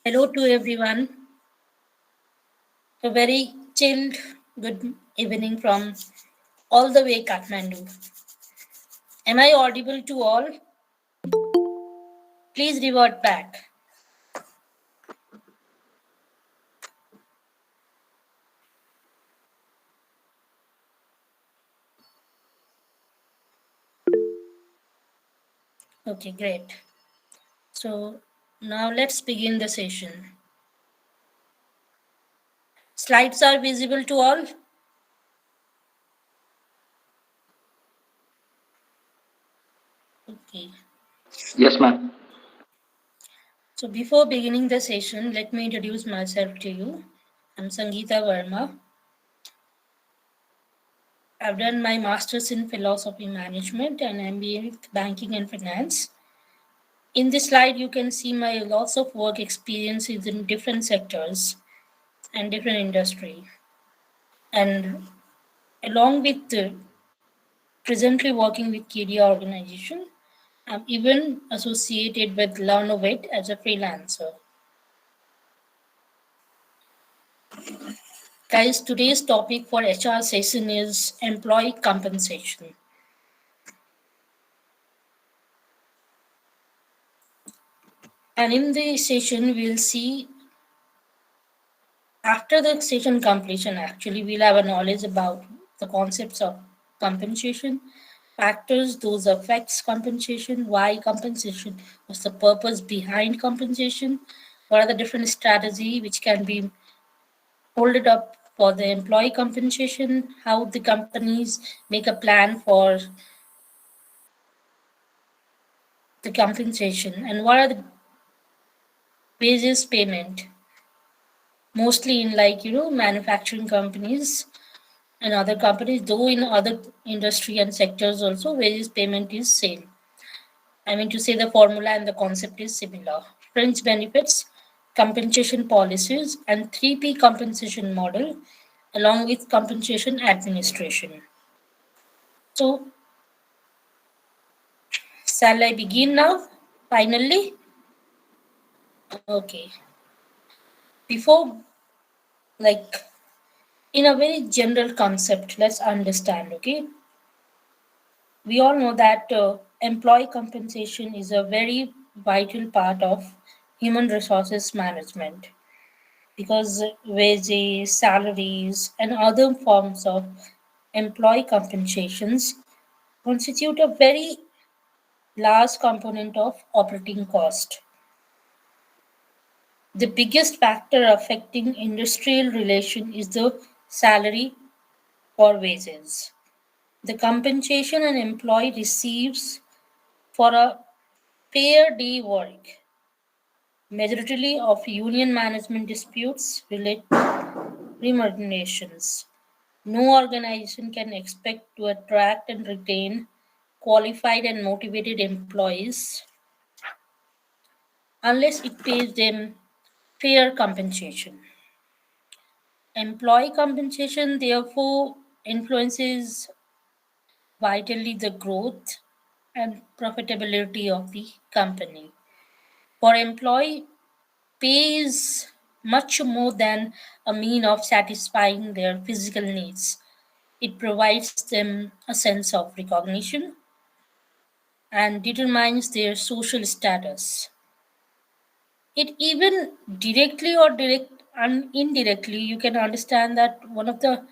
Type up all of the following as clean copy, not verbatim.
Hello to everyone. A very chilled good evening from all the way Kathmandu. Am I audible to all? Please revert back. Okay, great. So now let's begin the session. Slides are visible to all? Okay. Yes, ma'am. So before beginning the session, let me introduce myself to you. I'm Sangeeta Verma. I've done my master's in philosophy management and MBA in banking and finance. In this slide, you can see my lots of work experiences in different sectors and different industry. And along with presently working with KDA organization, I'm even associated with Learnovate as a freelancer. Guys, today's topic for HR session is employee compensation. And in the session, we'll see after the session completion, actually, we'll have a knowledge about the concepts of compensation, factors those affects compensation, why compensation, what's the purpose behind compensation, what are the different strategy which can be folded up for the employee compensation, how the companies make a plan for the compensation, and what are the wages payment, mostly in manufacturing companies and other companies, though in other industry and sectors also wages payment is same. I mean to say the formula and the concept is similar. Fringe benefits, compensation policies, and 3P compensation model, along with compensation administration. So, shall I begin now? Finally? Okay. Before, like, in a very general concept, let's understand, okay? We all know that employee compensation is a very vital part of human resources management because wages, salaries, and other forms of employee compensations constitute a very large component of operating cost. The biggest factor affecting industrial relation is the salary or wages. The compensation an employee receives for a fair day work. Majority of union management disputes relate to remunerations. No organization can expect to attract and retain qualified and motivated employees unless it pays them fair compensation. Employee compensation, therefore, influences vitally the growth and profitability of the company. For employee, pay is much more than a mean of satisfying their physical needs. It provides them a sense of recognition and determines their social status. It even directly or indirectly, you can understand that one of the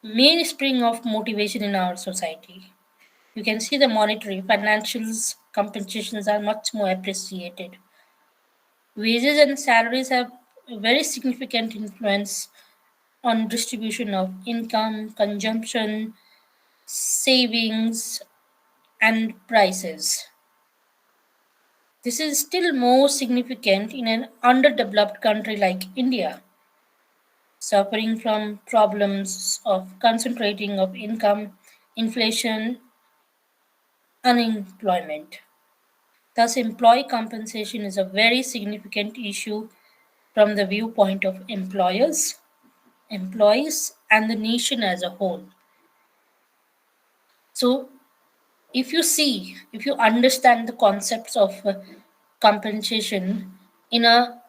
mainspring of motivation in our society. You can see the monetary, financials, compensations are much more appreciated. Wages and salaries have a very significant influence on distribution of income, consumption, savings, and prices. This is still more significant in an underdeveloped country like India, suffering from problems of concentrating of income, inflation, unemployment. Thus, employee compensation is a very significant issue from the viewpoint of employers, employees, and the nation as a whole. So, if you understand the concepts of compensation In a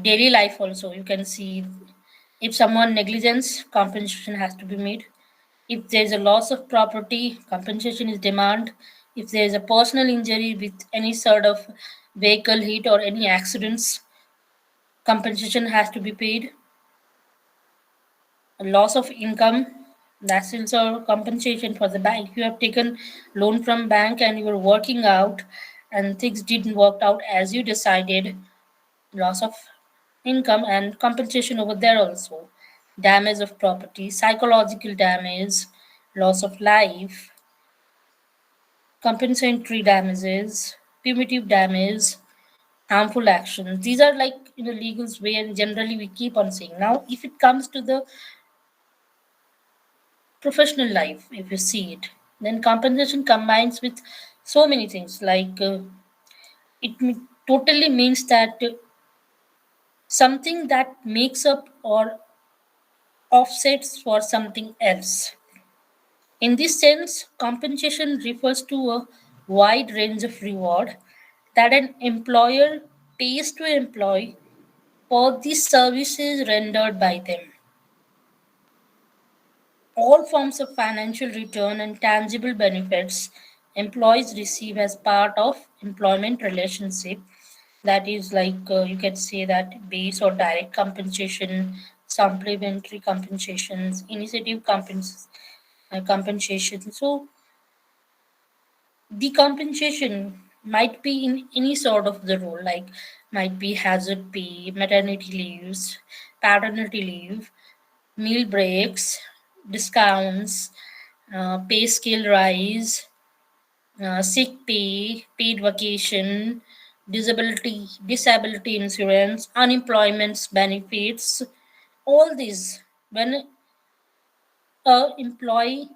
daily life also, you can see if someone negligence, compensation has to be made. If there is a loss of property, compensation is demand. If there is a personal injury with any sort of vehicle hit or any accidents, compensation has to be paid. A loss of income, that's also compensation for the bank. You have taken loan from bank and you were working out and things didn't work out as you decided. Loss of income and compensation over there also. Damage of property, psychological damage, loss of life, compensatory damages, punitive damage, harmful actions. These are like in the legals where generally we keep on saying. Now, if it comes to the professional life, if you see it, then compensation combines with so many things. Like totally means that something that makes up or offsets for something else. In this sense, compensation refers to a wide range of reward that an employer pays to employee for the services rendered by them. All forms of financial return and tangible benefits employees receive as part of employment relationship, that is like you can say that base or direct compensation, supplementary compensations, initiative compensation. So the compensation might be in any sort of the role, like might be hazard pay, maternity leaves, paternity leave, meal breaks, discounts, pay scale rise, sick pay, paid vacation, disability insurance, unemployment benefits. All these, when a employee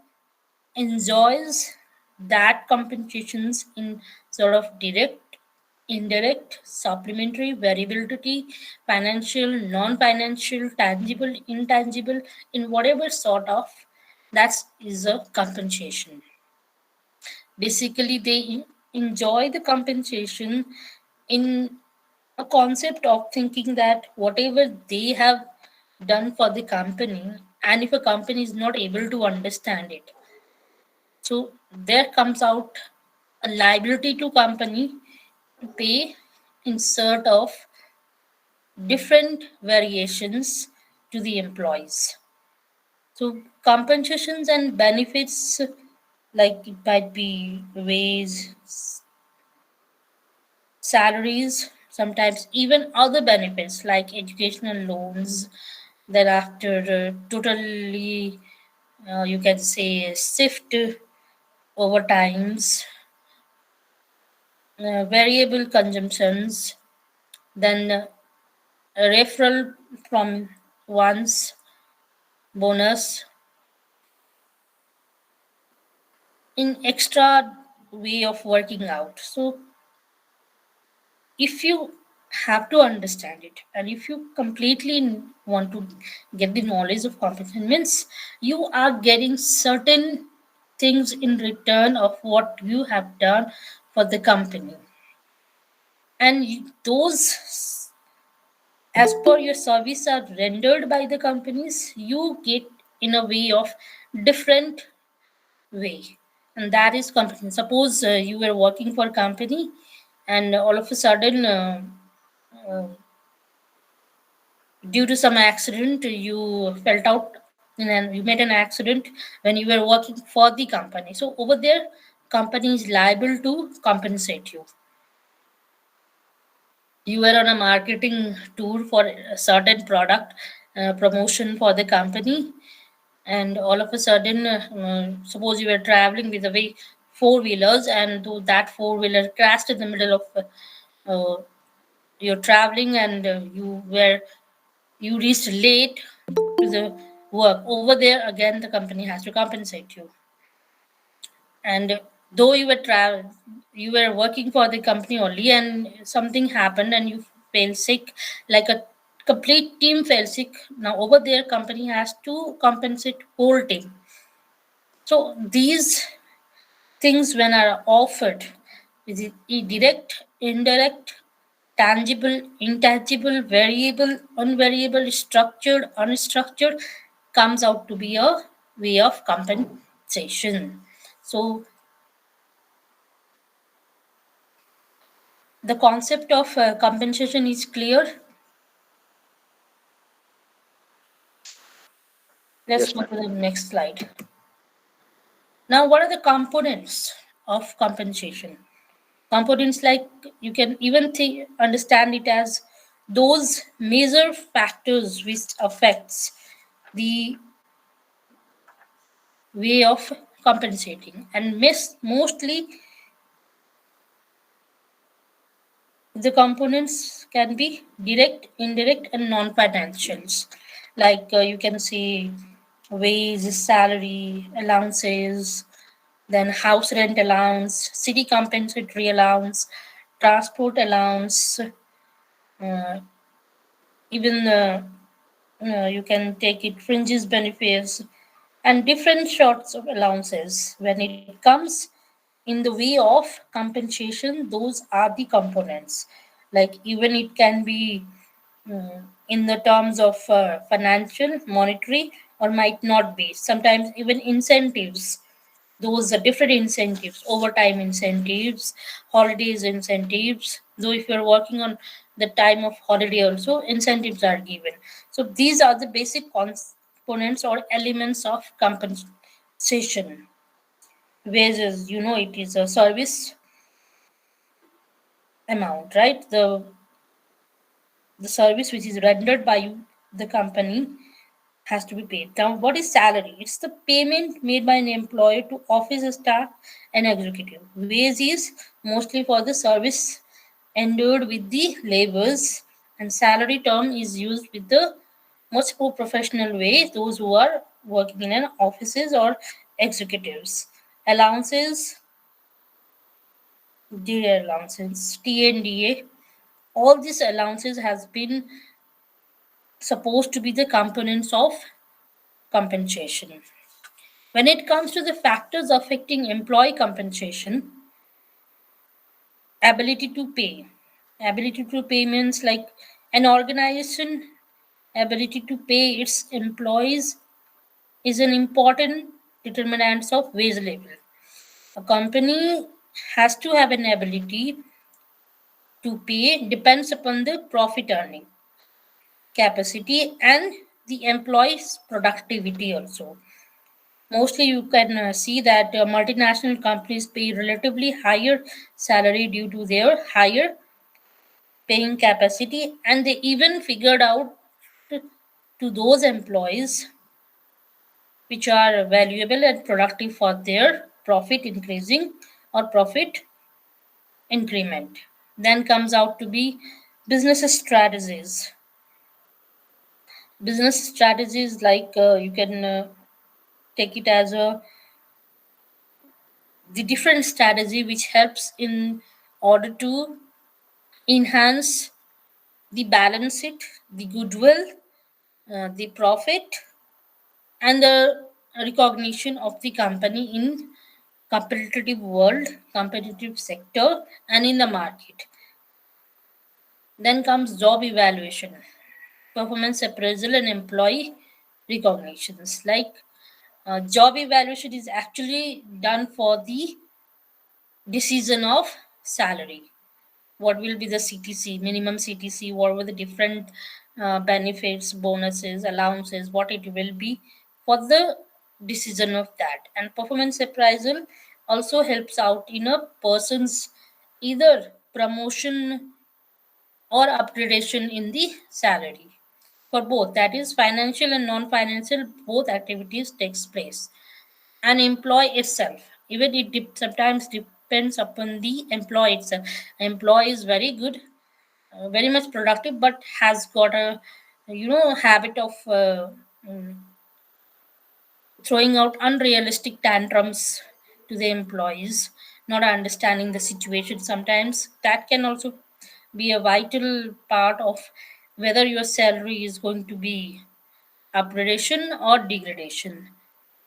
enjoys that compensations in sort of direct, indirect, supplementary, variability, financial, non-financial, tangible, intangible, in whatever sort of, that is a compensation. Basically, they enjoy the compensation in a concept of thinking that whatever they have done for the company, and if a company is not able to understand it, so there comes out a liability to company to pay in sort of different variations to the employees. So compensations and benefits, like it might be wage, salaries, sometimes even other benefits like educational loans. Thereafter, totally, you can say, shift over times, variable consumptions, then a referral from one's bonus, in extra way of working out. So if you have to understand it and if you completely want to get the knowledge of compensation, means you are getting certain things in return of what you have done for the company, and those, as per your service are rendered by the companies, you get in a way of different way, and that is compensation. Suppose you were working for a company and all of a sudden uh, due to some accident you felt out and you made an accident when you were working for the company. So over there, company is liable to compensate you. You were on a marketing tour for a certain product, promotion for the company, and all of a sudden, suppose you were traveling with the way four wheelers, and that four wheeler crashed in the middle of uh, your traveling, and you reached late to the work. Over there, again, the company has to compensate you. And though you were working for the company only, and something happened, and you fell sick, like a complete team fell sick. Now over there, company has to compensate whole team. So these things, when are offered, is it direct, indirect, tangible, intangible, variable, unvariable, structured, unstructured, comes out to be a way of compensation. So the concept of compensation is clear. Let's Yes, go ma'am. to the next slide. Now, what are the components of compensation? Components, like, you can even understand it as those major factors which affects the way of compensating, and mostly the components can be direct, indirect, and non-financials. Like, you can see wages, salary, allowances, then house rent allowance, city compensatory allowance, transport allowance, uh, even you can take it fringes benefits, and different sorts of allowances. When it comes in the way of compensation, those are the components. Like, even it can be in the terms of financial, monetary, or might not be. Sometimes even incentives, those are different incentives, overtime incentives, holidays incentives. Though if you're working on the time of holiday also, incentives are given. So these are the basic components or elements of compensation. Wages, it is a service amount, right? The service which is rendered by you, the company, has to be paid. Now, what is salary? It's the payment made by an employer to office staff and executive. Wage is mostly for the service endured with the labors, and salary term is used with the much more professional way, those who are working in an offices or executives. Allowances, DA allowances, TNDA, all these allowances has been supposed to be the components of compensation. When it comes to the factors affecting employee compensation, ability to pay. Ability to pay means, like, an organization ability to pay its employees is an important determinant of wage level. A company has to have an ability to pay depends upon the profit earning capacity and the employees' productivity also. Mostly, you can see that multinational companies pay relatively higher salary due to their higher paying capacity, and they even figured out to those employees which are valuable and productive for their profit increasing or profit increment. Then comes out to be business strategies. Business strategies, like, you can take it as a the different strategy which helps in order to enhance the balance sheet, the goodwill, the profit, and the recognition of the company in competitive world, competitive sector, and in the market. Then comes job evaluation, performance appraisal, and employee recognitions. Like, job evaluation is actually done for the decision of salary. What will be the CTC, minimum CTC, what were the different benefits, bonuses, allowances, what it will be for the decision of that. And performance appraisal also helps out in a person's either promotion or upgradation in the salary. For both, that is financial and non-financial, both activities takes place. An employee itself, even it sometimes depends upon the employee itself. Employee is very good, very much productive, but has got a habit of mm, throwing out unrealistic tantrums to the employees, not understanding the situation. Sometimes that can also be a vital part of whether your salary is going to be upgradation or degradation.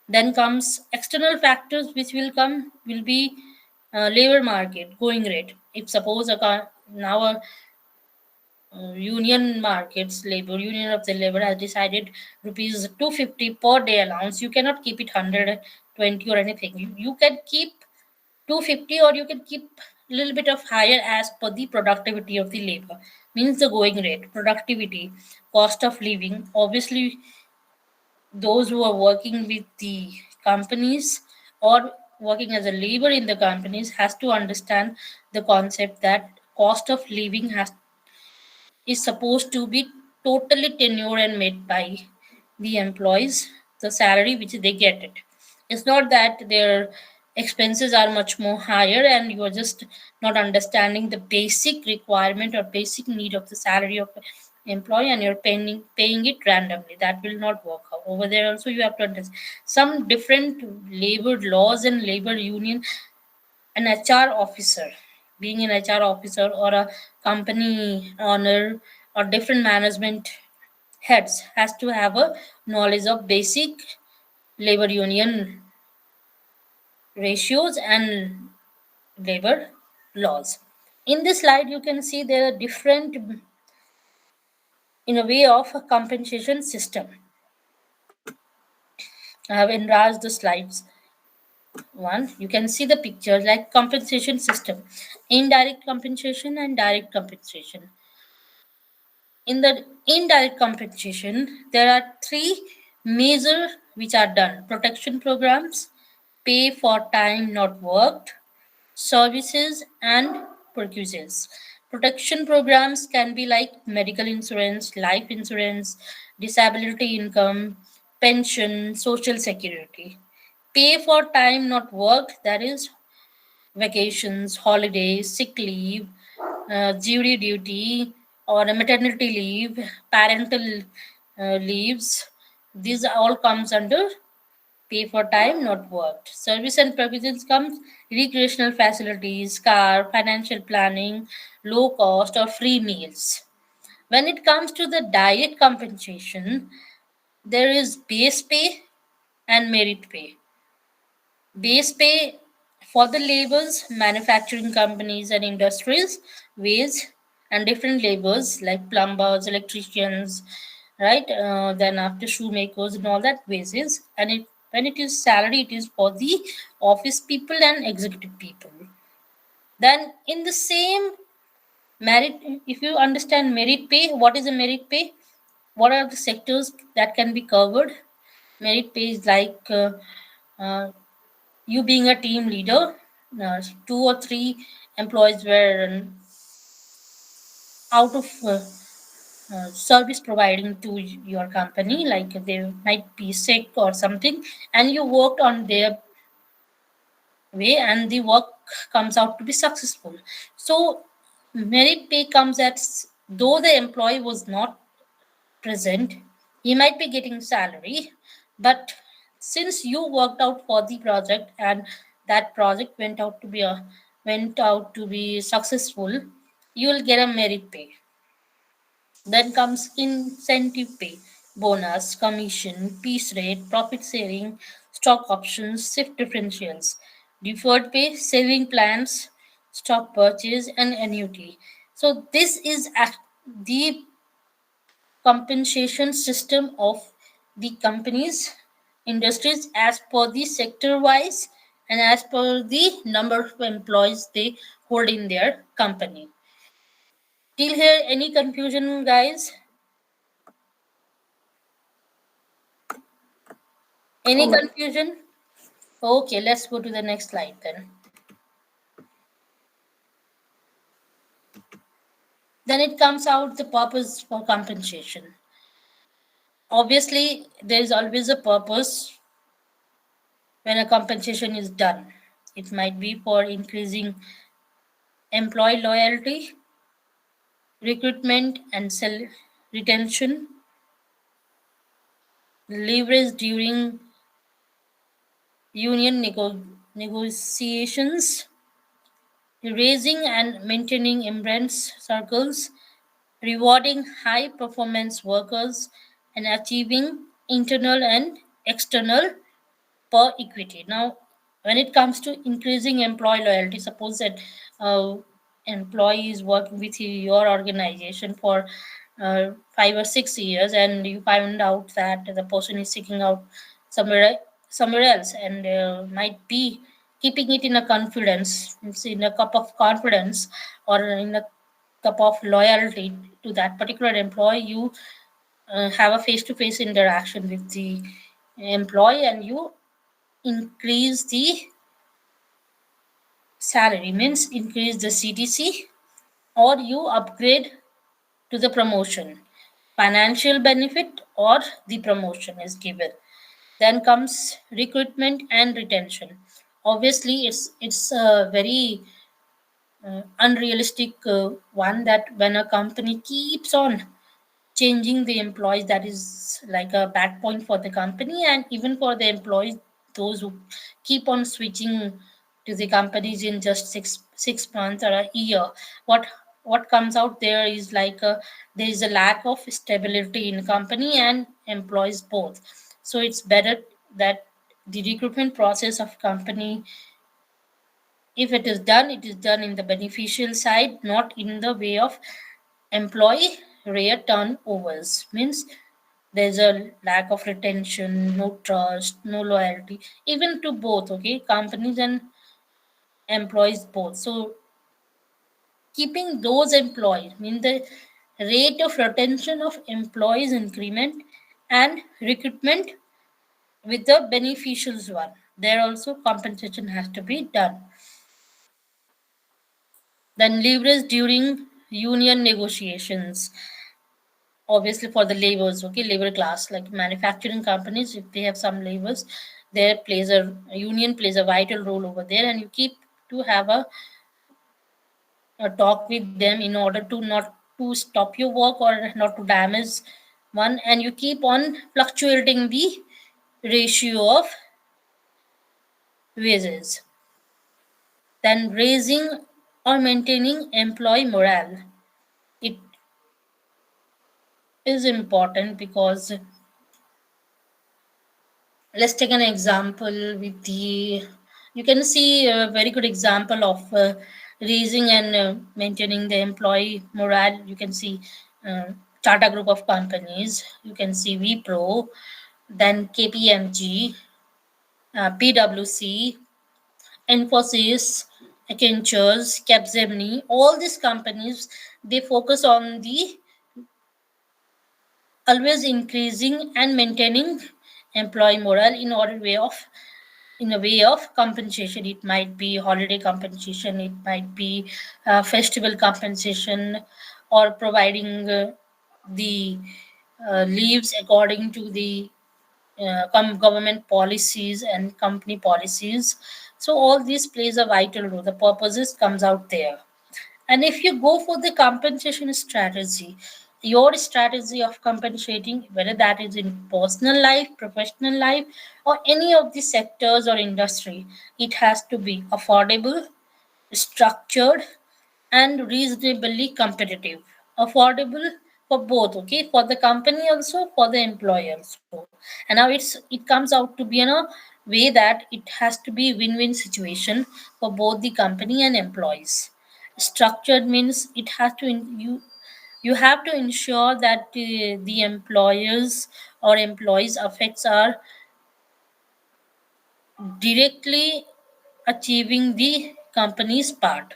Then comes external factors which will be labor market going rate. If suppose now union markets, labor union of the labor has decided rupees 250 per day allowance. You cannot keep it 120 or anything. You can keep 250, or you can keep a little bit of higher as per the productivity of the labor. Means the going rate, productivity, cost of living. Obviously, those who are working with the companies or working as a labor in the companies has to understand the concept that cost of living is supposed to be totally tenure and made by the employees, the salary which they get it. It's not that their expenses are much more higher and you are just not understanding the basic requirement or basic need of the salary of the employee, and you're paying it randomly. That will not work out. Over there also you have to understand some different labor laws and labor union. An HR officer, being an HR officer or a company owner or different management heads, has to have a knowledge of basic labor union ratios and labor laws. In this slide, you can see there are different in a way of a compensation system. I have enlarged the slides. One, you can see the picture like compensation system, indirect compensation and direct compensation. In the indirect compensation, there are three major which are done: protection programs, pay for time not worked, services, and purchases. Protection programs can be like medical insurance, life insurance, disability income, pension, social security. Pay for time not worked, that is vacations, holidays, sick leave, jury duty, or a maternity leave, parental leaves. These all comes under pay for time not worked. Service and provisions comes recreational facilities, car, financial planning, low cost or free meals. When it comes to the direct compensation, there is base pay and merit pay. Base pay for the labors, manufacturing companies and industries, wage, and different labors like plumbers, electricians, right? Then after shoemakers and all that wages. And when it is salary, it is for the office people and executive people. Then in the same merit, if you understand merit pay, what is a merit pay? What are the sectors that can be covered? Merit pay is like uh, you being a team leader, two or three employees were out of service providing to your company, like they might be sick or something, and you worked on their way and the work comes out to be successful. So merit pay comes at, though the employee was not present, he might be getting salary, but since you worked out for the project and that project went out to be successful, you will get a merit pay. Then comes incentive pay, bonus, commission, piece rate, profit sharing, stock options, shift differentials, deferred pay, saving plans, stock purchase, and annuity. So this is the compensation system of the companies, industries, as per the sector wise and as per the number of employees they hold in their company. Till here, any confusion, guys? Any Oh, confusion? Okay, let's go to the next slide then. Then it comes out the purpose for compensation. Obviously, there is always a purpose when a compensation is done. It might be for increasing employee loyalty, recruitment and retention, leverage during union negotiations, raising and maintaining embrace circles, rewarding high performance workers, and achieving internal and external per equity. Now, when it comes to increasing employee loyalty, suppose that uh, employee is working with your organization for 5 or 6 years, and you find out that the person is seeking out somewhere somewhere else, and might be keeping it in a confidence, it's in a cup of confidence, or in a cup of loyalty to that particular employee. You have a face-to-face interaction with the employee, and you increase the salary, means increase the CTC, or you upgrade to the promotion, financial benefit, or the promotion is given. Then comes recruitment and retention. Obviously, it's a very unrealistic one, that when a company keeps on changing the employees, that is like a bad point for the company, and even for the employees, those who keep on switching to the companies in just six months or a year. What comes out there is like there is a lack of stability in company and employees both. So it's better that the recruitment process of company, if it is done in the beneficial side, not in the way of employee rare turnovers, means there's a lack of retention, no trust, no loyalty, even to both, okay, companies and employees both. So keeping those employees, mean the rate of retention of employees increment and recruitment with the beneficials one, there also compensation has to be done. Then leverage during union negotiations, obviously for the laborers, okay, labor class, like manufacturing companies, if they have some laborers, there plays a union plays a vital role over there, and you keep to have a talk with them in order to not to stop your work or not to damage one, and you keep on fluctuating the ratio of wages. Then raising or maintaining employee morale, it is important because let's take an example with the, you can see a very good example of raising and maintaining the employee morale. You can see uh, Tata Group of companies, you can see Wipro, then KPMG, PwC, Infosys, Accenture, Capgemini, all these companies, they focus on the always increasing and maintaining employee morale in order way of, in a way of compensation. It might be holiday compensation, it might be festival compensation, or providing the leaves according to the government policies and company policies. So all this plays a vital role, the purposes comes out there. And if you go for the compensation strategy, your strategy of compensating, whether that is in personal life, professional life, or any of the sectors or industry, it has to be affordable, structured, and reasonably competitive. Affordable for both, okay, for the company also, for the employer also. And now it comes out to be in a way that it has to be win-win situation for both the company and employees. Structured means it has to you have to ensure that the employers or employees effects are directly achieving the company's part,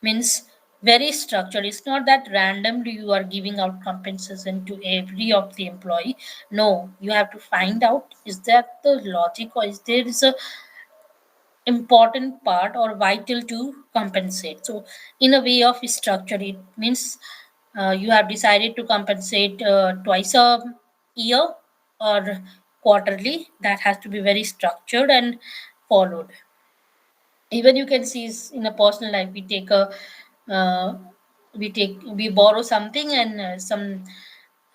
means very structured. It's not that randomly you are giving out compensation to every of the employee. No, you have to find out, is that the logic, or is there is a important part or vital to compensate. So in a way of structure, it means you have decided to compensate twice a year or quarterly. That has to be very structured and followed. Even you can see in a personal life, we take a uh, we borrow something, and some,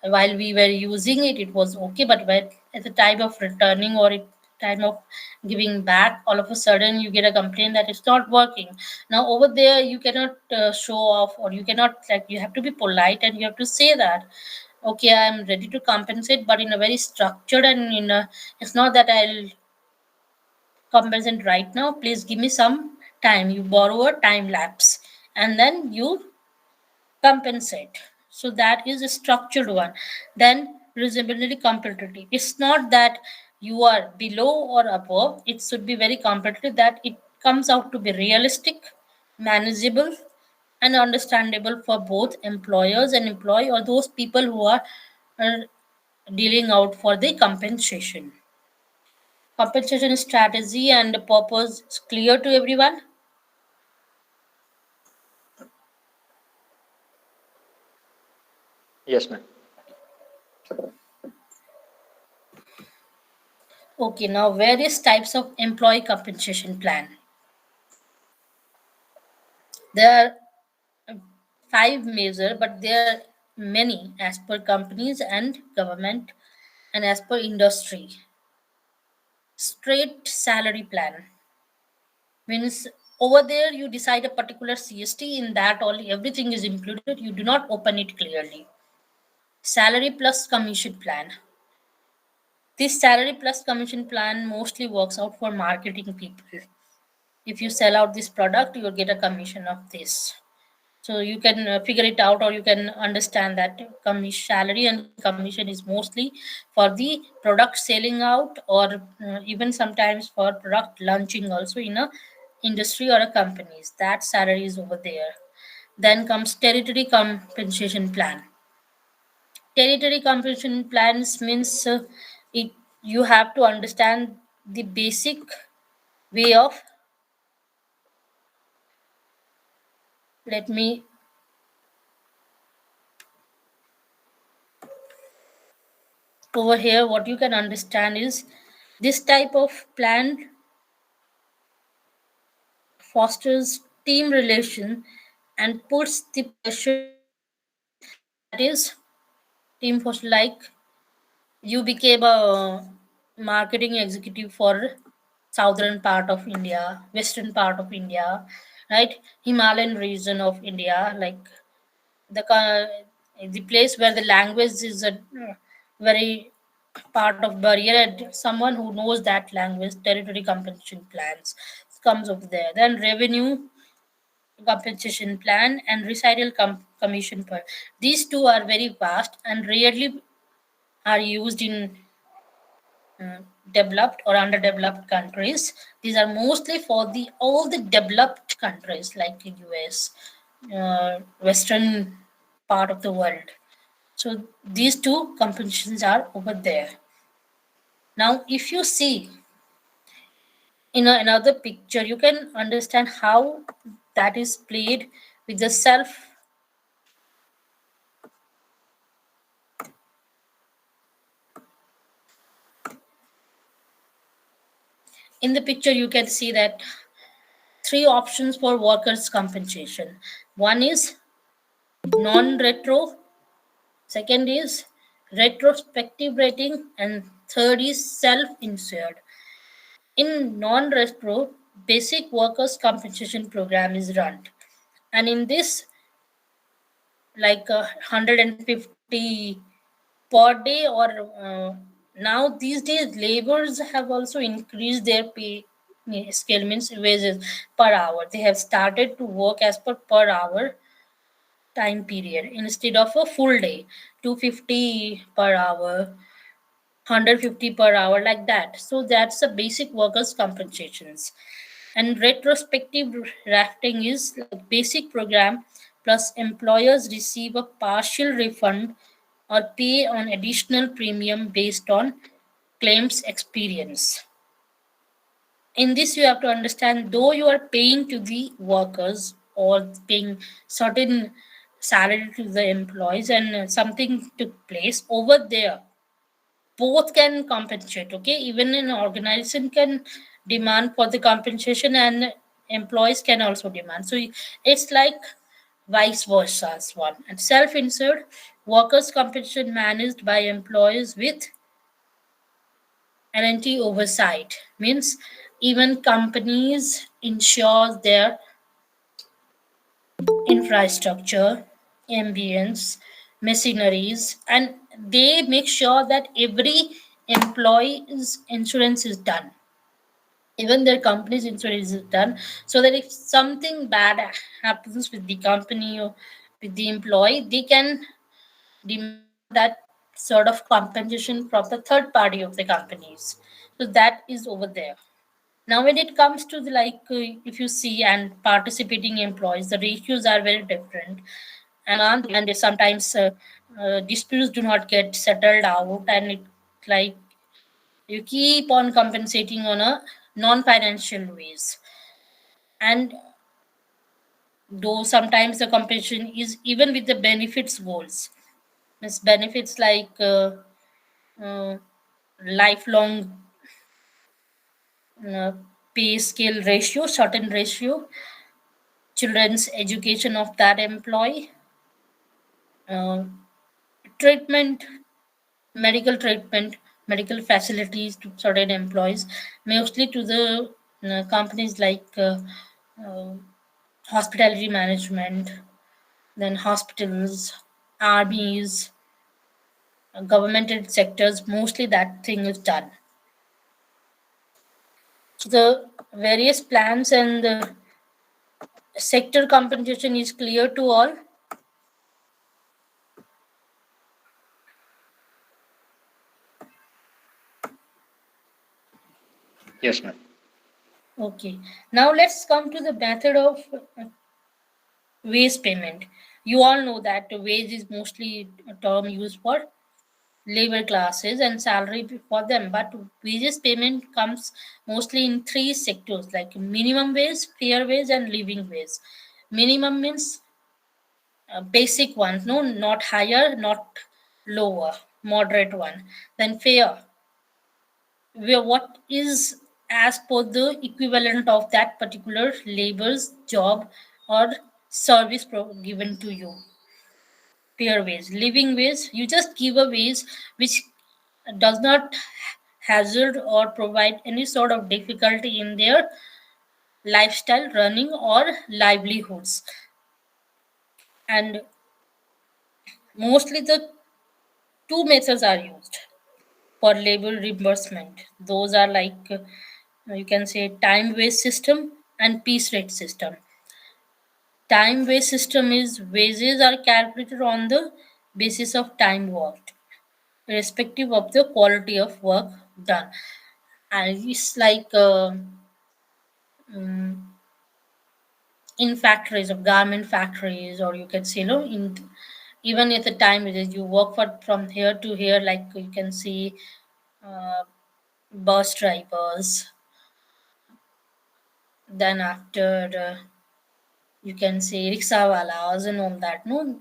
while we were using it, it was okay, but when at the time of returning, or at time of giving back, all of a sudden you get a complaint that it's not working. Now over there you cannot show off, or you cannot, like, you have to be polite and you have to say that, okay, I'm ready to compensate, but in a very structured, and in a, it's not that I'll compensate right now, please give me some time. You borrow a time lapse, and then you compensate. So that is a structured one. Then reasonably competitive. It's not that you are below or above. It should be very competitive, that it comes out to be realistic, manageable, and understandable for both employers and employee, or those people who are uh, dealing out for the compensation. Compensation strategy and purpose is clear to everyone. Yes, ma'am. Okay, now various types of employee compensation plan. There are five major, but there are many as per companies and government and as per industry. Straight salary plan means over there you decide a particular CST, in that only everything is included. You do not open it clearly. Salary plus commission plan. This salary plus commission plan mostly works out for marketing people. If you sell out this product, you will get a commission of this. So you can figure it out, or you can understand that salary and commission is mostly for the product selling out, or even sometimes for product launching also in a industry or a companies. That salary is over there. Then comes territory compensation plan. Territory compensation plans means it you have to understand the basic way of, let me, over here what you can understand is this type of plan fosters team relation and puts the pressure on the employees. That is, team foster, like you became a marketing executive for southern part of India, western part of India, right, Himalayan region of India, like the place where the language is a very part of barrier, and someone who knows that language. Territory compensation plans comes over there. Then revenue compensation plan and recital commission per. These two are very vast and rarely are used in developed or underdeveloped countries. These are mostly for the all the developed countries like the US, Western part of the world. So these two compensations are over there. Now, if you see in another picture, you can understand how that is played with the self. In the picture, you can see that three options for workers' compensation. One is non-retro, second is retrospective rating, and third is self-insured. In non-retro, basic workers' compensation program is run, and in this, like 150 per day, or now these days laborers have also increased their pay scale, means wages per hour. They have started to work as per hour time period instead of a full day, 250 per hour, 150 per hour, like that. So that's the basic workers compensations. And retrospective rafting is like basic program plus employers receive a partial refund or pay on additional premium based on claims experience. In this, you have to understand, though you are paying to the workers or paying certain salary to the employees, and something took place over there, both can compensate. Okay, even an organization can demand for the compensation, and employees can also demand. So it's like vice versa as one. And self-insured workers compensation managed by employees with NNT oversight means even companies ensure their infrastructure, ambience, machineries, and they make sure that every employee's insurance is done. even their company's insurance is done, so that if something bad happens with the company or with the employee, they can demand that sort of compensation from the third party of the companies. So that is over there. Now when it comes to the if you see and participating employees, the ratios are very different, and sometimes disputes do not get settled out, and it like you keep on compensating on a non-financial ways. And though sometimes the compensation is even with the benefits goals, means benefits uh, lifelong uh, pay scale ratio, certain ratio, children's education of that employee, uh, treatment, medical treatment, medical facilities to certain employees, mostly to the companies uh, hospitality management, then hospitals, armies, governmental sectors, mostly that thing is done. So the various plans and the sector compensation is clear to all. Yes, ma'am. Okay. Now let's come to the method of wage payment. You all know that wage is mostly a term used for labor classes and salary for them, but wages payment comes mostly in three sectors like minimum wage, fair wage, and living wage. Minimum means basic one, no, not higher, not lower, moderate one. Then fair, where what is as per the equivalent of that particular labor's job or service given to you. Fair wage. Living wage, you just give a wage which does not hazard or provide any sort of difficulty in their lifestyle running or livelihoods. And mostly the two methods are used for labor reimbursement. Those are you can say time based system and piece rate system. Time based system is wages are calculated on the basis of time worked, irrespective of the quality of work done. And it's um, in factories of garment factories, or you can say in even at the time it is you work for from here to here, like you can see uh, bus drivers, then after you can say rickshawalas and all that. No,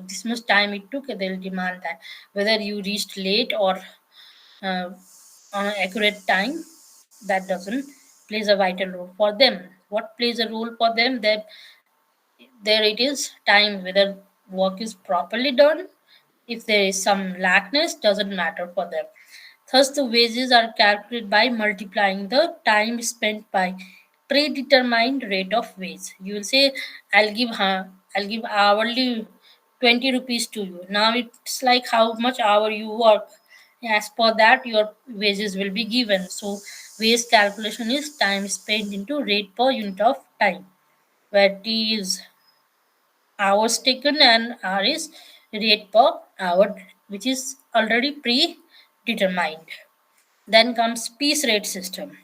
this much time it took, they'll demand that whether you reached late or uh, on an accurate time, that doesn't plays a vital role for them. What plays a role for them, that there it is time, whether work is properly done. If there is some lackness, doesn't matter for them. Thus the wages are calculated by multiplying the time spent by predetermined rate of wage. You will say, I'll give hourly 20 rupees to you. Now it's like how much hour you work, as per that your wages will be given. So wage calculation is time spent into rate per unit of time, where t is hours taken and R is rate per hour, which is already predetermined. Then comes piece rate system.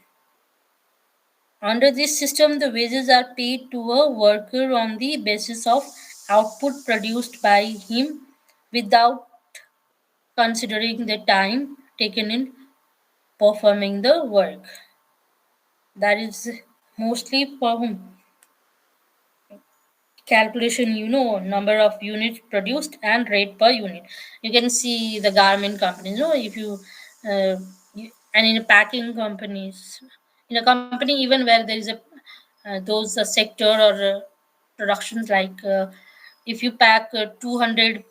Under this system, the wages are paid to a worker on the basis of output produced by him without considering the time taken in performing the work. That is mostly for calculation, number of units produced and rate per unit. You can see the garment companies, if uh, and in packing companies, in a company even where there is a those sector or productions if you pack 200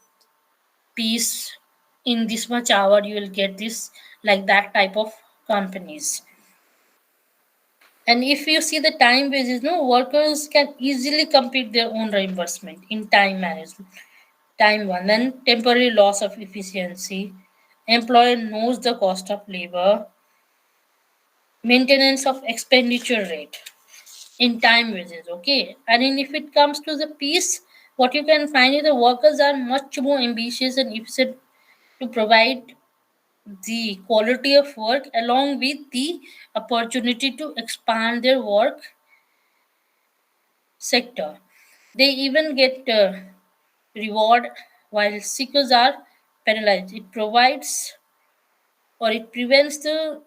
piece in this much hour, you will get this, like that type of companies. And if you see the time basis, no, workers can easily compete their own reimbursement in time management. Time one, then temporary loss of efficiency. Employer knows the cost of labor, maintenance of expenditure rate in time wages. Okay, and then if it comes to the piece, what you can find is the workers are much more ambitious and efficient to provide the quality of work along with the opportunity to expand their work sector. They even get reward while seekers are penalized. It provides or it prevents the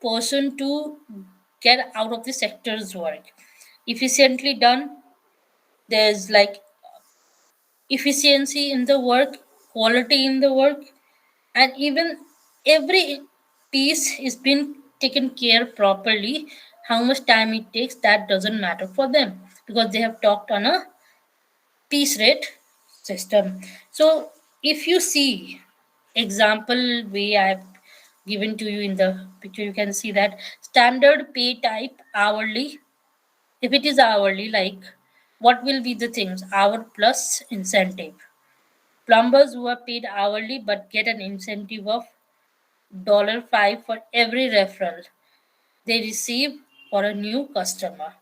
person to get out of the sector's work efficiently done. There's like efficiency in the work, quality in the work, and even every piece is being taken care properly. How much time it takes, that doesn't matter for them because they have talked on a piece rate system. So if you see example way I've given to you in the picture, you can see that standard pay type hourly. If it is hourly, like what will be the things? Hour plus incentive. Plumbers who are paid hourly but get an incentive of $5 for every referral they receive for a new customer.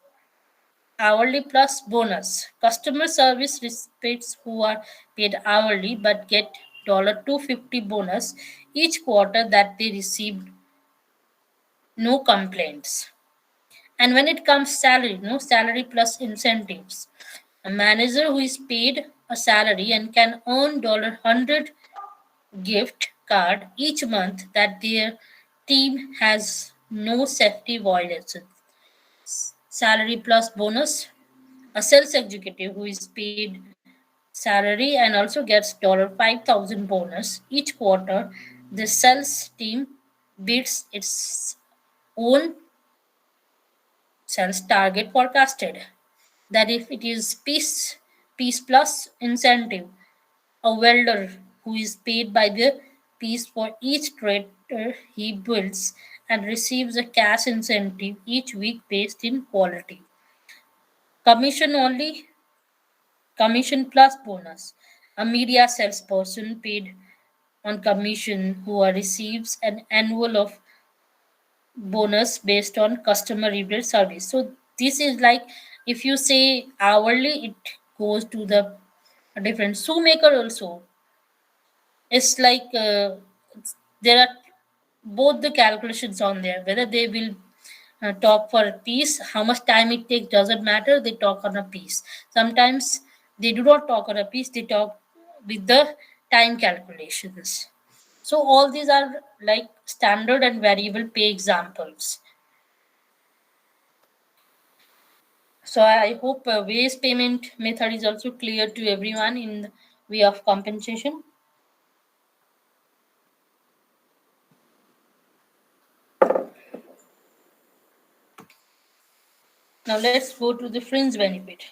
Hourly plus bonus. Customer service recipients who are paid hourly but get $250 bonus each quarter that they received no complaints. And when it comes salary, no salary plus incentives. A manager who is paid a salary and can earn $100 gift card each month that their team has no safety violations. Salary plus bonus. A sales executive who is paid salary and also gets $5,000 bonus each quarter. The sales team beats its own sales target forecasted. That if it is piece plus incentive, a welder who is paid by the piece for each tractor he builds and receives a cash incentive each week based in quality. Commission only, commission plus bonus. A media salesperson paid on commission who receives an annual of bonus based on customer review service. So this is like if you say hourly, it goes to the different shoemaker also. It's like there are both the calculations on there whether they will talk for a piece, how much time it takes doesn't matter, they talk on a piece. Sometimes they do not talk on a piece, they talk with the time calculations. So all these are like standard and variable pay examples. So I hope wage payment method is also clear to everyone in the way of compensation. Now let's go to the fringe benefit.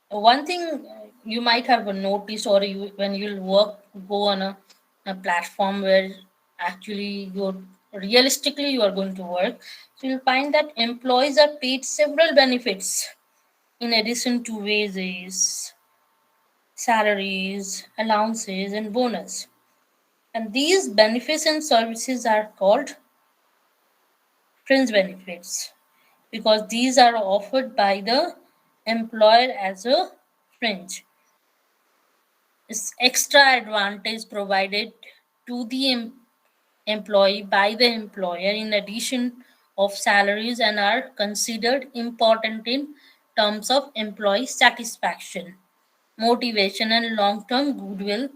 One thing you might have noticed, or you when you'll go on a platform where actually you're realistically you are going to work, so you'll find that employees are paid several benefits in addition to wages, salaries, allowances, and bonus. And these benefits and services are called fringe benefits because these are offered by the employer as a fringe. It's extra advantage provided to the employee by the employer in addition of salaries and are considered important in terms of employee satisfaction, motivation, and long-term goodwill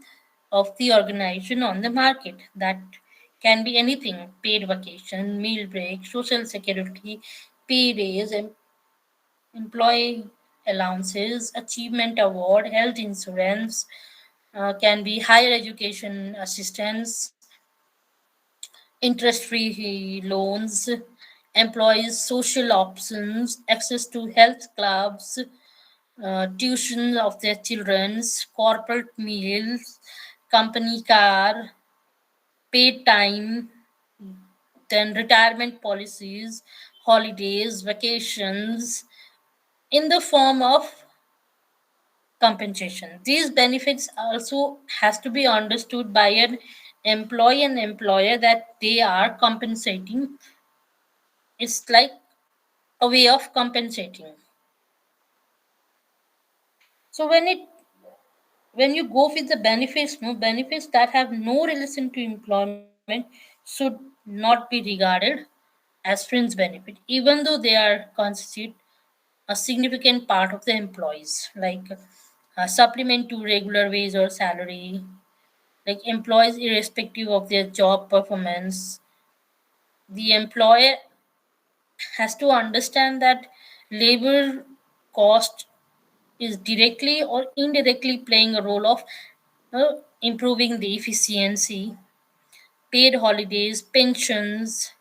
of the organization on the market. That can be anything: paid vacation, meal break, social security, pay raise, employee allowances, achievement award, health insurance, can be higher education assistance, interest-free loans, employees' social options, access to health clubs, tuition of their children's, corporate meals, company car, paid time, then retirement policies, holidays, vacations in the form of compensation. These benefits also has to be understood by an employee and employer that they are compensating It's like a way of compensating. So when you go with the benefits, no benefits that have no relation to employment should not be regarded as fringe benefit, even though they are constitute a significant part of the employees, like a supplement to regular wage or salary, like employees irrespective of their job performance. The employer has to understand that labor cost is directly or indirectly playing a role of improving the efficiency, paid holidays, pensions,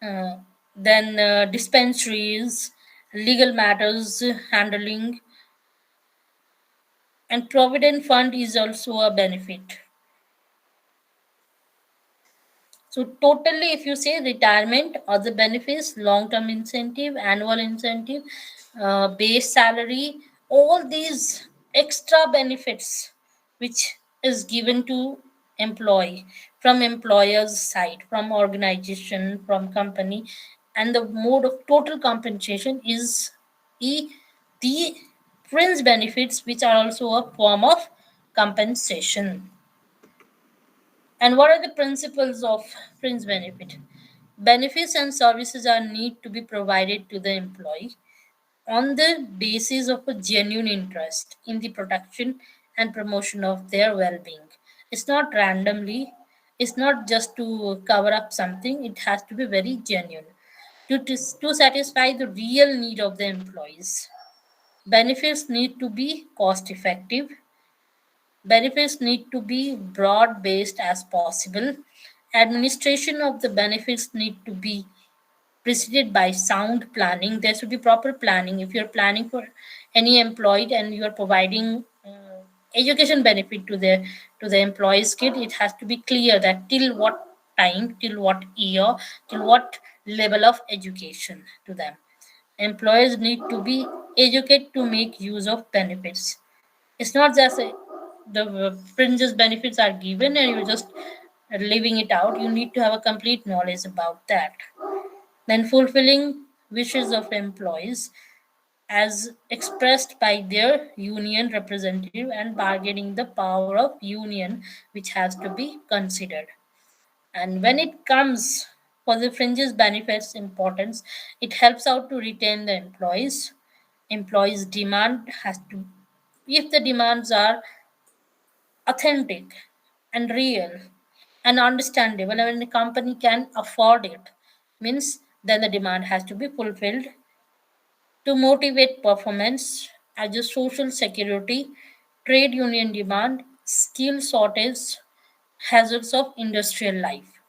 uh, then dispensaries, legal matters handling, and provident fund is also a benefit. So totally, if you say retirement, other benefits, long-term incentive, annual incentive, base salary, all these extra benefits which is given to employee from employer's side, from organization, from company, and the mode of total compensation is e the fringe benefits, which are also a form of compensation. And what are the principles of fringe benefit? Benefits and services are need to be provided to the employee on the basis of a genuine interest in the protection and promotion of their well-being. It's not randomly, it's not just to cover up something, it has to be very genuine to satisfy the real need of the employees. Benefits need to be cost effective. Benefits need to be broad based as possible. Administration of the benefits need to be preceded by sound planning. There should be proper planning. If you're planning for any employee and you are providing education benefit to the employee's kid, it has to be clear that till what time, till what year, till what level of education to them. Employers need to be educated to make use of benefits. It's not just the fringes benefits are given and you're just leaving it out. You need to have a complete knowledge about that. Then fulfilling wishes of employees as expressed by their union representative and bargaining the power of union, which has to be considered. And when it comes for the fringes benefits importance, it helps out to retain the employees. Employees demand has to, if the demands are authentic and real and understandable, and when the company can afford it, means then the demand has to be fulfilled to motivate performance as a social security, trade union demand, skill shortage, hazards of industrial life.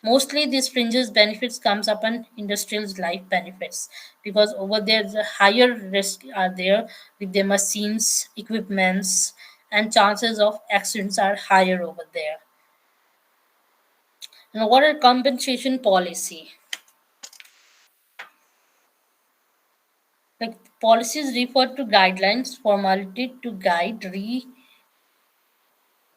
Mostly these fringes benefits comes upon industrial life benefits because over there the higher risk are there with the machines, equipments, and chances of accidents are higher over there. Now, what are compensation policy? Like policies refer to guidelines, formality to guide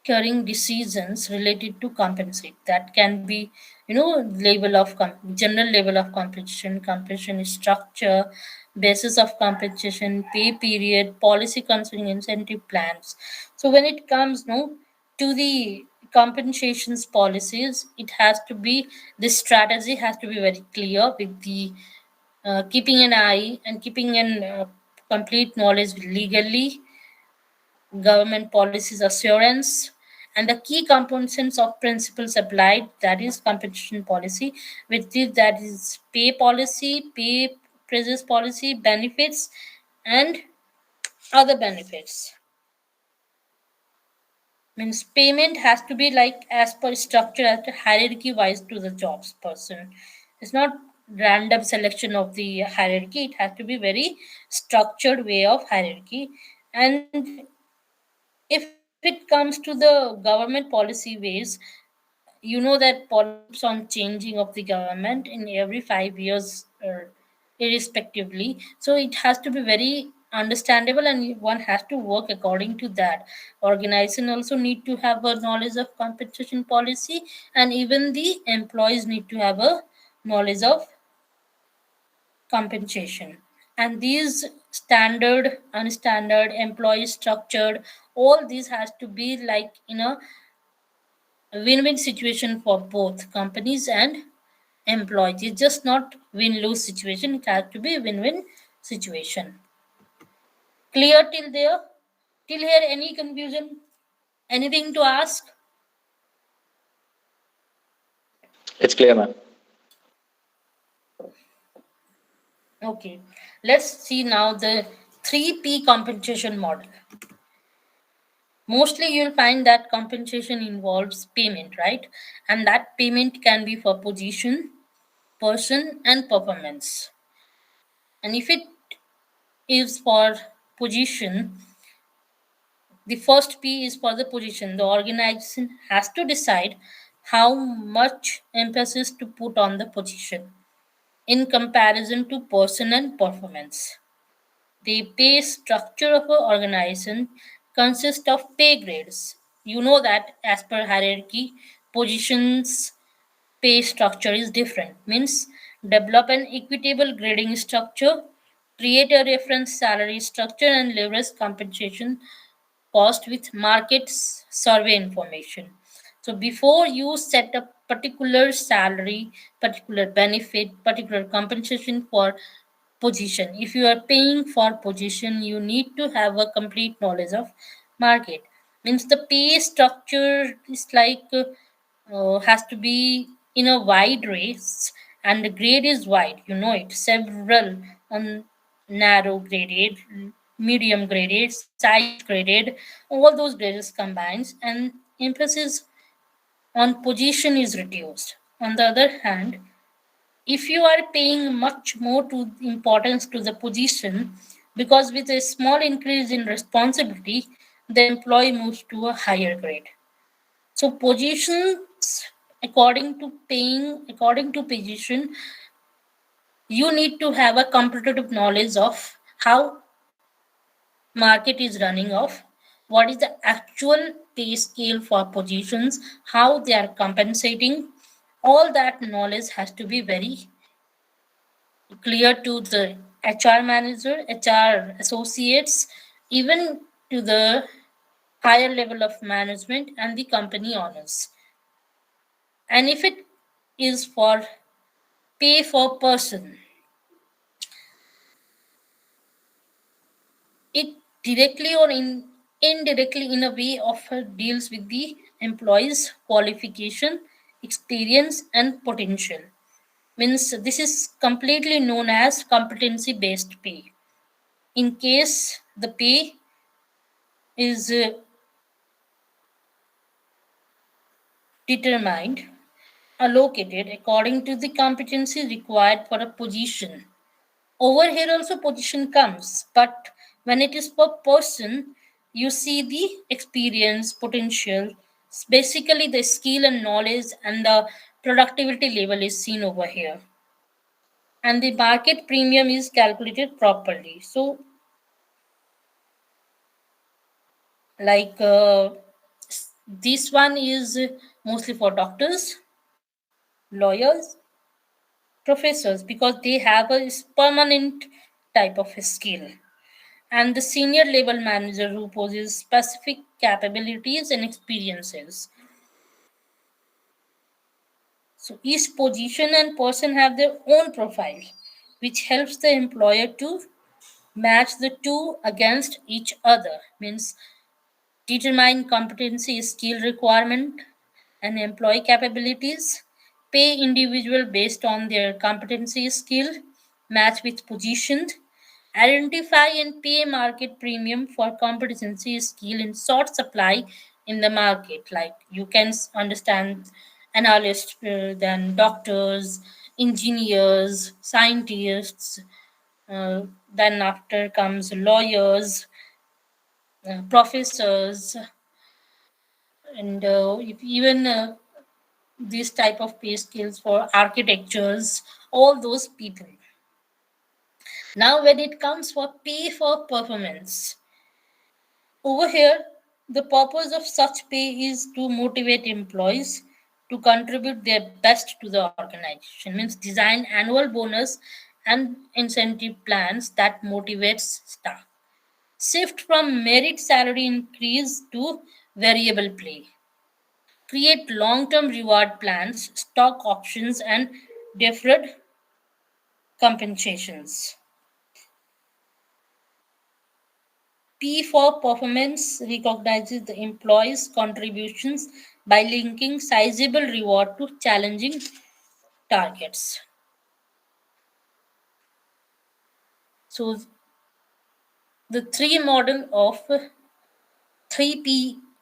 recurring decisions related to compensate. That can be, level of general level of compensation structure, basis of compensation, pay period, policy concerning incentive plans. So when it comes, no, to the compensations policies, it has to be, this strategy has to be very clear with the keeping an eye and keeping an complete knowledge legally, government policies assurance, and the key components of principles applied, that is competition policy, which is that is pay policy, pay praises policy, benefits, and other benefits. Means payment has to be like as per structure as to hierarchy wise to the jobs person. It's not random selection of the hierarchy, it has to be very structured way of hierarchy. And if it comes to the government policy ways, that policy keeps on changing of the government in every 5 years irrespectively, so it has to be very understandable and one has to work according to that. Organization also need to have a knowledge of compensation policy, and even the employees need to have a knowledge of compensation. And these standard, unstandard, employee structured, all these has to be like in a win-win situation for both companies and employees. It's just not win-lose situation. It has to be win-win situation. Clear till there? Till here, any confusion? Anything to ask? It's clear, ma'am. Okay, let's see now the 3P compensation model. Mostly you'll find that compensation involves payment, right? And that payment can be for position, person, and performance. And if it is for position, the first P is for the position. The organization has to decide how much emphasis to put on the position in comparison to person and performance. The pay structure of an organization consists of pay grades. You know that as per hierarchy, positions pay structure is different. Means develop an equitable grading structure, create a reference salary structure, and leverage compensation cost with market survey information. So before you set a particular salary, particular benefit, particular compensation for position, if you are paying for position, you need to have a complete knowledge of market. Means the pay structure is like has to be in a wide race, and the grade is wide, you know it, several narrow graded, medium graded, size graded, all those grades combines, and emphasis on position is reduced. On the other hand, if you are paying much more to importance to the position, because with a small increase in responsibility, the employee moves to a higher grade. So positions, according to position, you need to have a competitive knowledge of how market is running off, what is the actual pay scale for positions, how they are compensating. All that knowledge has to be very clear to the HR manager, HR associates, even to the higher level of management and the company owners. And if it is for pay for person, it directly or indirectly in a way of deals with the employee's qualification, experience, and potential. Means this is completely known as competency based pay. In case the pay is determined, allocated according to the competency required for a position. Over here also position comes, but when it is per person, you see the experience, potential, basically the skill and knowledge and the productivity level is seen over here. And the market premium is calculated properly. So, like this one is mostly for doctors, lawyers, professors, because they have a permanent type of skill, and the senior level manager who possesses specific capabilities and experiences. So each position and person have their own profile, which helps the employer to match the two against each other. Means determine competency, skill requirement, and employee capabilities. Pay individual based on their competency, skill, match with position. Identify and pay market premium for competency, skill, in short supply in the market. Like you can understand analysts, then doctors, engineers, scientists. Then after comes lawyers, professors, and even these type of pay scales for architectures, all those people. Now when it comes for pay for performance, over here the purpose of such pay is to motivate employees to contribute their best to the organization. Means design annual bonus and incentive plans that motivates staff. Shift from merit salary increase to variable pay. Create long-term reward plans, stock options, and deferred compensations. P for performance recognizes the employee's contributions by linking sizable reward to challenging targets. So the 3P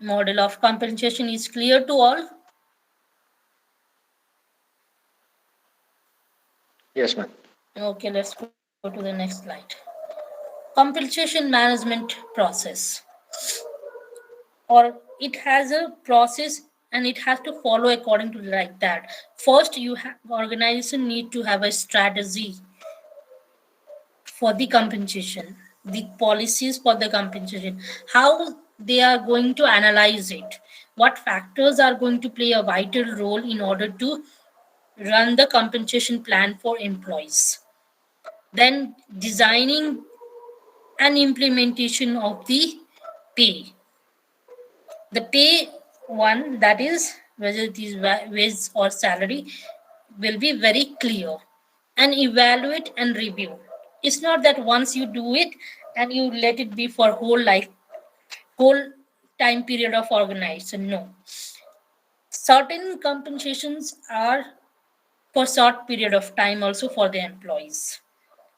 model of compensation is clear to all. Yes, ma'am. Okay, let's go to the next slide. Compensation management process, or it has a process and it has to follow according to like that. First, organization need to have a strategy for the compensation, the policies for the compensation, how they are going to analyze it, what factors are going to play a vital role in order to run the compensation plan for employees. Then designing and implementation of the pay. The pay one, that is whether it is wage or salary, will be very clear. And evaluate and review. It's not that once you do it and you let it be for whole time period of organization. No. Certain compensations are for short period of time also for the employees.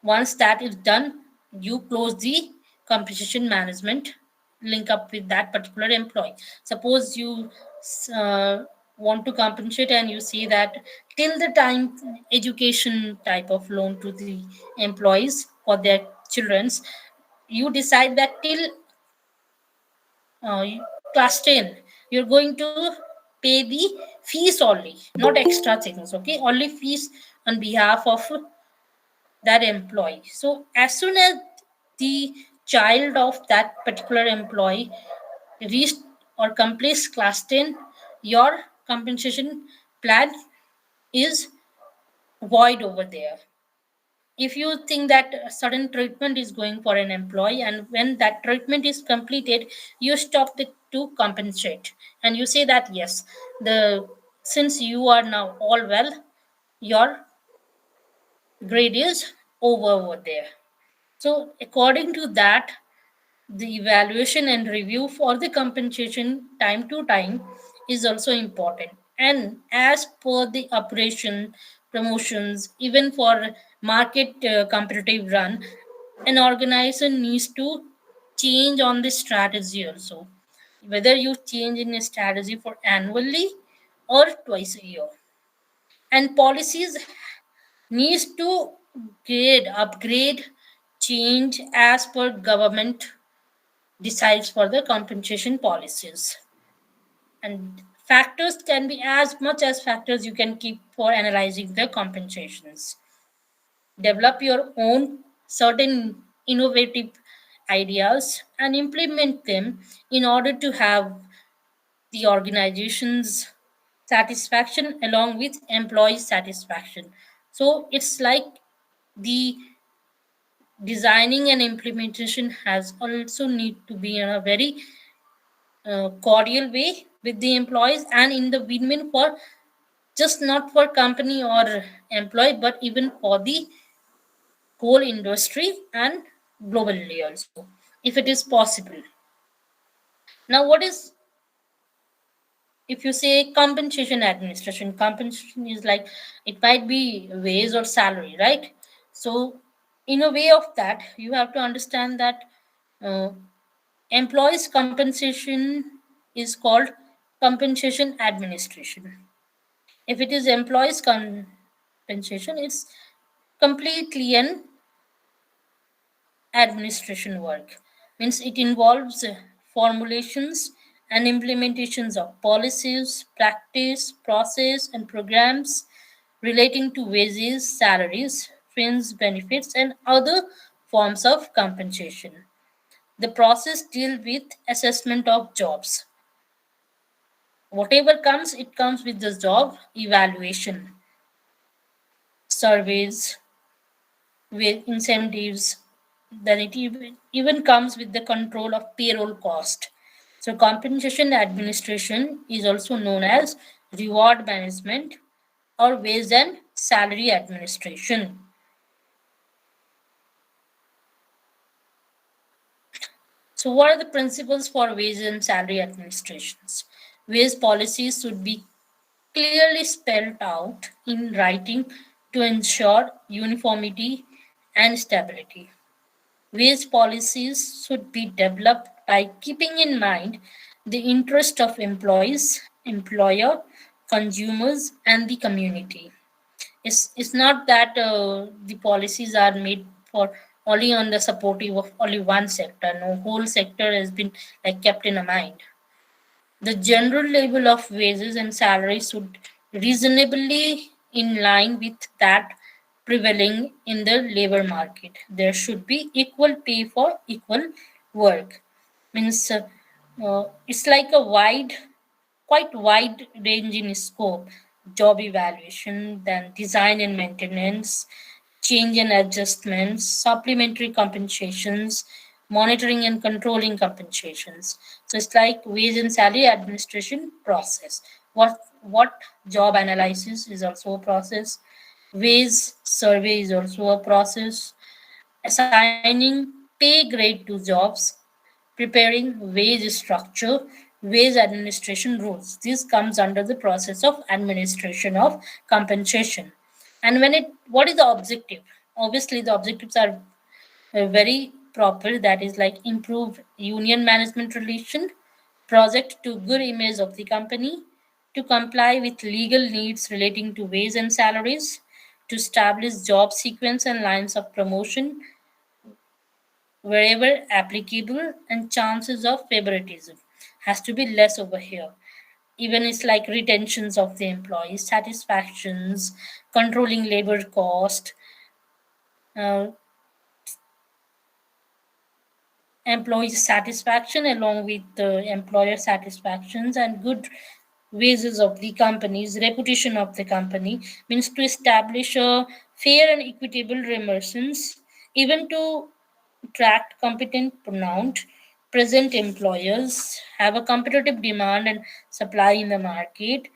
Once that is done, you close the compensation management link up with that particular employee. Suppose you uh, want to compensate and you see that till the time education type of loan to the employees for their children's, you decide that till uh, class 10 you're going to pay the fees only, not extra things. Okay, only fees on behalf of that employee. So as soon as the child of that particular employee reached or completes class 10, your compensation plan is void over there. If you think that a certain treatment is going for an employee and when that treatment is completed, you stop it to compensate and you say that yes, the since you are now all well, your grade is over there. So, according to that, the evaluation and review for the compensation time to time is also important. And as per the operation, promotions, even for market competitive run, an organization needs to change on the strategy also. Whether you change in a strategy for annually or twice a year. And policies needs to upgrade, change as per government decides for the compensation policies. And factors can be as much as factors you can keep for analyzing the compensations. Develop your own certain innovative ideas and implement them in order to have the organization's satisfaction along with employee satisfaction. So it's like the designing and implementation has also need to be in a very cordial way with the employees and in the win-win for just not for company or employee but even for the whole industry and globally also if it is possible. Now what is, if you say compensation administration, compensation is like it might be wage or salary, right? So in a way of that you have to understand that uh, employees compensation is called compensation administration. If it is employees compensation, it's completely an administration work. Means it involves formulations and implementations of policies, practice, process, and programs relating to wages, salaries, fringe benefits, and other forms of compensation. The process deals with assessment of jobs. Whatever comes, it comes with the job evaluation, surveys, with incentives, then it even comes with the control of payroll cost. So compensation administration is also known as reward management or wage and salary administration. So what are the principles for wage and salary administrations? Wage policies should be clearly spelled out in writing to ensure uniformity and stability. Wage policies should be developed by keeping in mind the interest of employees, employer, consumers, and the community. It's not that the policies are made for only on the supportive of only one sector. No, whole sector has been like kept in mind. The general level of wages and salaries should reasonably in line with that prevailing in the labor market. There should be equal pay for equal work. Means it's like a quite wide range in scope. Job evaluation, then design and maintenance, change and adjustments, supplementary compensations, monitoring and controlling compensations. So it's like wage and salary administration process. What job analysis is also a process. Wage survey is also a process. Assigning pay grade to jobs, preparing wage structure, wage administration rules. This comes under the process of administration of compensation. And what is the objective? Obviously, the objectives are very proper. That is like improve union management relation, project to good image of the company, to comply with legal needs relating to wage and salaries, to establish job sequence and lines of promotion, wherever applicable, and chances of favoritism has to be less over here. Even it's like retentions of the employees, satisfactions, controlling labor cost, uh, employee satisfaction along with the employer satisfactions, and good wages of the company's reputation of the company, means to establish a fair and equitable remunerations, even to attract competent pronounced present employers, have a competitive demand and supply in the market.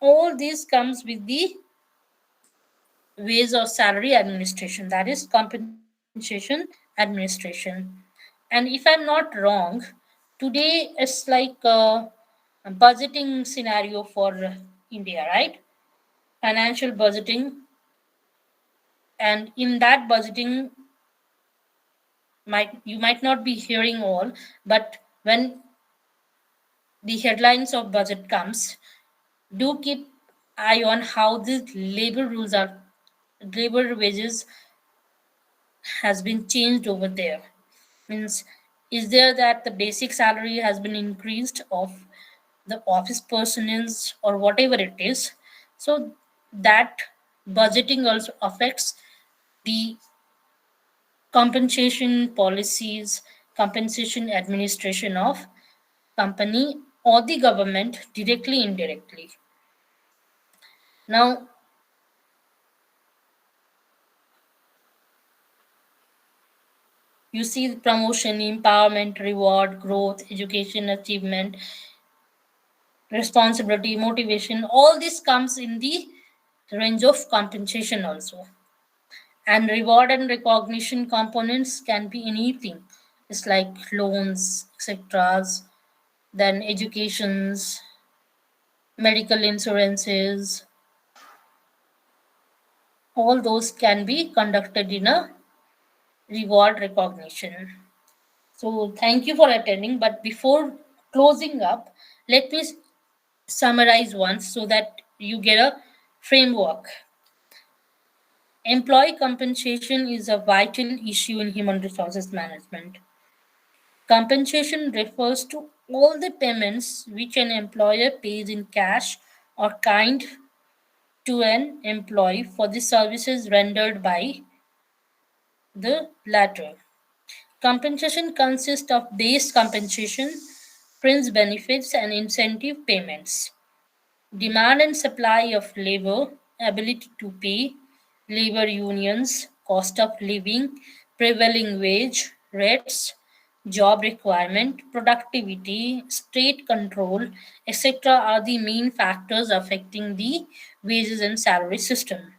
All this comes with the ways of salary administration, that is compensation administration. And if I'm not wrong, today it's like a budgeting scenario for India, right? Financial budgeting. And in that budgeting, might not be hearing all, but when the headlines of budget comes, do keep eye on how the labor rules are, labor wages has been changed over there. Means, is there that the basic salary has been increased of the office personnel or whatever it is? So that budgeting also affects the compensation policies, compensation administration of company or the government directly indirectly. Now you see the promotion, empowerment, reward, growth, education, achievement, responsibility, motivation, all this comes in the range of compensation also. And reward and recognition components can be anything. It's like loans, etc. Then educations, medical insurances, all those can be conducted in a reward recognition. So thank you for attending. But before closing up, let me summarize once so that you get a framework. Employee compensation is a vital issue in human resources management. Compensation refers to all the payments which an employer pays in cash or kind to an employee for the services rendered by the latter. Compensation consists of base compensation, fringe benefits, and incentive payments. Demand and supply of labor, ability to pay, labor unions, cost of living, prevailing wage rates, job requirement, productivity, state control, etc. are the main factors affecting the wages and salary system.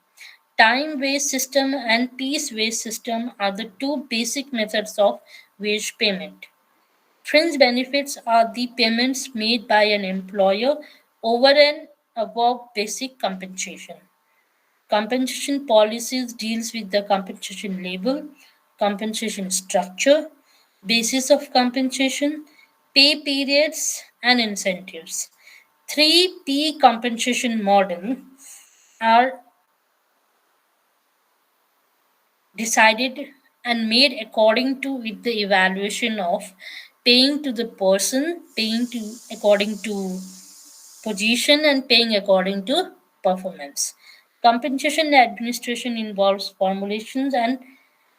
Time-based system and piece-based system are the two basic methods of wage payment. Fringe benefits are the payments made by an employer over and above basic compensation. Compensation policies deals with the compensation level, compensation structure, basis of compensation, pay periods, and incentives. 3P compensation model are decided and made according to with the evaluation of paying to the person, paying to according to position, and paying according to performance. Compensation administration involves formulations and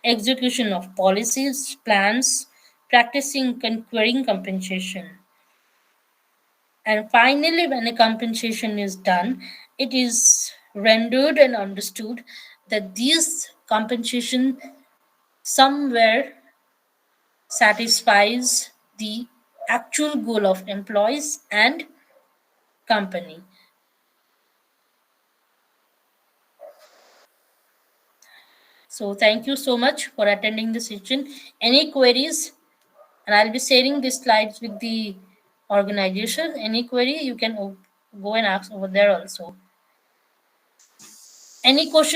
execution of policies, plans, practicing conquering compensation. And finally, when a compensation is done, it is rendered and understood that these compensation somewhere satisfies the actual goal of employees and company. So thank you so much for attending the session. Any queries? And I'll be sharing these slides with the organization. Any query, you can go and ask over there also. Any question?